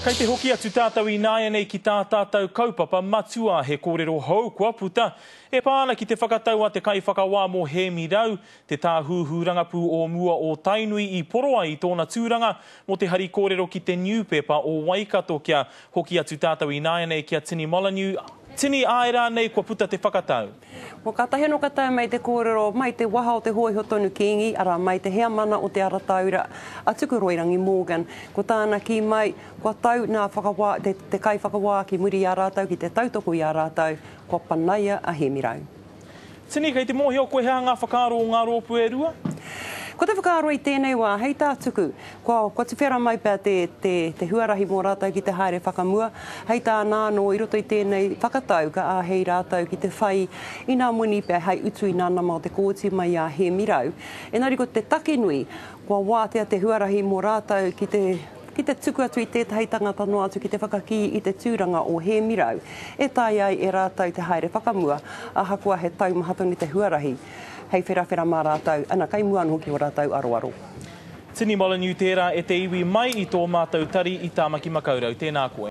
Kei te hoki atu tātou I nāia nei ki tā tātou kaupapa matua he kōrero hou kua puta. E pāna ki te whakatau a te kai whakawā mō he mirau, te tā huhu rangapū o mua o Tainui I poroa I tōna tūranga, mō te hari kōrero ki te newspaper o Waikato kia hoki atu tātou I nāia nei kia Tini Molyneux. Tini aera nei kua puta te whakatau. Mo ka tahe no katau mai te kōrero, mai te waha o te hoi hotonu kingi, ara mai te hea mana o te arataura a Tukuroirangi Morgan. Ko tāna ki mai, kua tau nā whakawā, te kai whakawā ki muri a rātau, ki te tautoko I a rātau, kua panaia a he mirau. Tini, kei te mōhio koe hea ngā whakaro o ngā rōpū e rua? Ko te whakaaro I tēnei wā, hei tā tuku, kua te whera mai pēr te huarahi mō rātau ki te haere whakamua, hei tā nāno I roto I tēnei whakatau ka a hei rātau ki te whai I nā muni pēr hei utu I nāna mā te kōti mai a he mirau. Engari ko te takenui, kua wātea te huarahi mō rātau ki te tuku atu I tētahi tangata no atu ki te whakaki I te tūranga o he mirau. E tai ai e rātau te haere whakamua, a hakua he taumahatoni te huarahi. Hei whera mā rātau, ana kai muanu hoki o rātau aroaro. Tini Molyneux tērā e te iwi mai I tō mātou tari I tā maki makaurau. Tēnā koe.